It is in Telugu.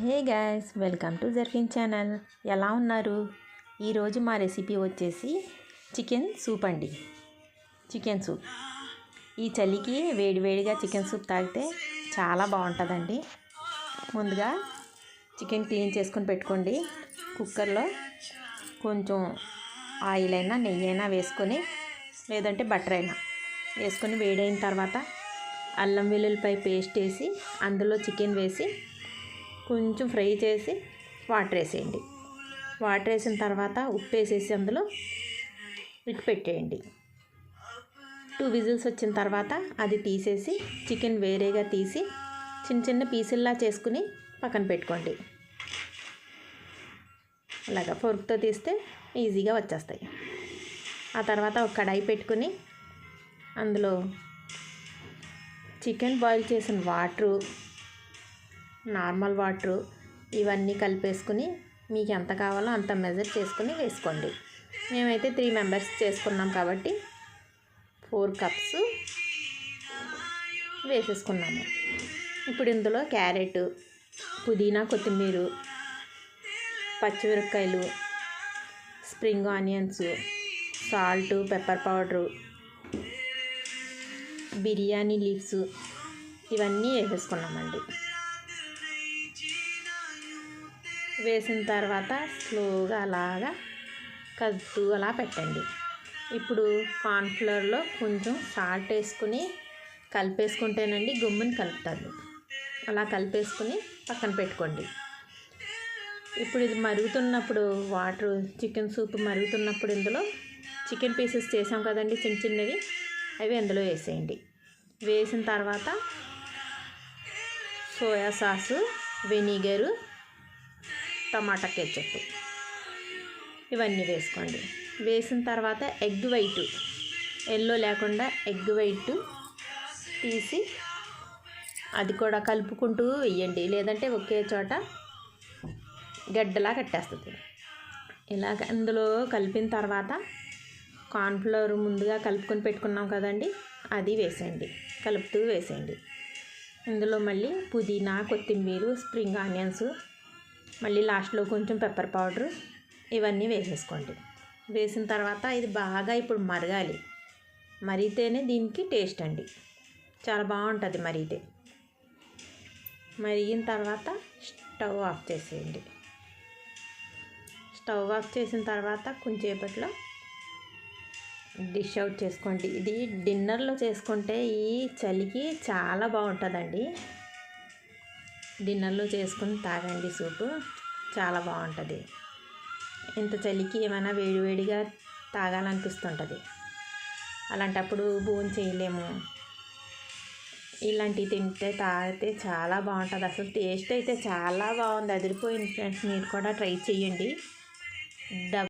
Hey guys, welcome to Zarfin channel. ఎలా ఉన్నారు? ఈరోజు మా రెసిపీ వచ్చేసి చికెన్ సూప్ అండి. చికెన్ సూప్ ఈ చలికి వేడివేడిగా చికెన్ సూప్ తాగితే చాలా బాగుంటుందండి. ముందుగా చికెన్ క్లీన్ చేసుకొని పెట్టుకోండి. కుక్కర్లో కొంచెం ఆయిల్ అయినా నెయ్యి అయినా వేసుకొని, లేదంటే బటర్ అయినా వేసుకొని వేడైన తర్వాత అల్లం వెల్లుల్లిపాయ పేస్ట్ వేసి అందులో చికెన్ వేసి కొంచెం ఫ్రై చేసి వాటర్ వేసేయండి. వాటర్ వేసిన తర్వాత ఉప్పు వేసేసి అందులో పెట్టేయండి. 2 విజిల్స్ వచ్చిన తర్వాత అది తీసేసి చికెన్ వేరేగా తీసి చిన్న చిన్న పీసుల్లా చేసుకుని పక్కన పెట్టుకోండి. అలాగా ఫోర్క్తో తీస్తే ఈజీగా వచ్చేస్తాయి. ఆ తర్వాత ఒక కడాయి పెట్టుకుని అందులో చికెన్ బాయిల్ చేసిన వాటరు, నార్మల్ వాటరు ఇవన్నీ కలిపేసుకుని మీకు ఎంత కావాలో అంత మెజర్ చేసుకుని వేసుకోండి. మేమైతే 3 మెంబర్స్ చేసుకున్నాం కాబట్టి 4 కప్స్ వేసేసుకున్నాము. ఇప్పుడు ఇందులో క్యారెట్, పుదీనా, కొత్తిమీర, పచ్చిమిరపకాయలు, spring onions, salt, pepper powder, biryani leaves ఇవన్నీ వేసేసుకున్నామండి. వేసిన తర్వాత స్లోగా అలాగా కదుతూ అలా పెట్టండి. ఇప్పుడు కార్న్ఫ్లోర్లో కొంచెం సాల్ట్ వేసుకుని కలిపేసుకుంటేనండి గమ్ముని కలుపుతారు. అలా కలిపేసుకుని పక్కన పెట్టుకోండి. ఇప్పుడు ఇది మరుగుతున్నప్పుడు వాటర్ చికెన్ సూప్ మరుగుతున్నప్పుడు ఇందులో చికెన్ పీసెస్ చేసాం కదండి చిన్న చిన్నవి, అవి అందులో వేసేయండి. వేసిన తర్వాత సోయా సాసు, వెనిగరు, టమాటా కెచప్ ఇవన్నీ వేసుకోండి. వేసిన తర్వాత ఎగ్ వైట్, ఎల్లో లేకుండా ఎగ్ వైట్ తీసి అది కూడా కలుపుకుంటూ వేయండి. లేదంటే ఒకే చోట గడ్డలా కట్టేస్తుంది. ఇలాగ అందులో కలిపిన తర్వాత కార్న్ఫ్లోర్ ముందుగా కలుపుకొని పెట్టుకున్నాం కదండి, అది వేసేయండి. కలుపుతూ వేసేయండి. ఇందులో మళ్ళీ పుదీనా, కొత్తిమీర, స్ప్రింగ్ ఆనియన్స్, మళ్ళీ లాస్ట్లో కొంచెం పెప్పర్ పౌడరు ఇవన్నీ వేసేసుకోండి. వేసిన తర్వాత ఇది బాగా ఇప్పుడు మరగాలి. మరిగితేనే దీనికి టేస్ట్ అండి. చాలా బాగుంటుంది మరిగితే. మరిగిన తర్వాత స్టవ్ ఆఫ్ చేసేయండి. స్టవ్ ఆఫ్ చేసిన తర్వాత కొంచెంసేపట్లో డిష్ అవుట్ చేసుకోండి. ఇది డిన్నర్లో చేసుకుంటే ఈ చలికి చాలా బాగుంటుందండి. డిన్నర్లో చేసుకుని తాగండి. సూపు చాలా బాగుంటుంది. ఇంత చలికి ఏమైనా వేడివేడిగా తాగాలనిపిస్తుంటుంది. అలాంటప్పుడు భోజనం చేయలేము. ఇలాంటివి తాగితే చాలా బాగుంటుంది. అసలు టేస్ట్ అయితే చాలా బాగుంది, అదిరిపోయింది ఫ్రెండ్స్. మీరు కూడా ట్రై చేయండి.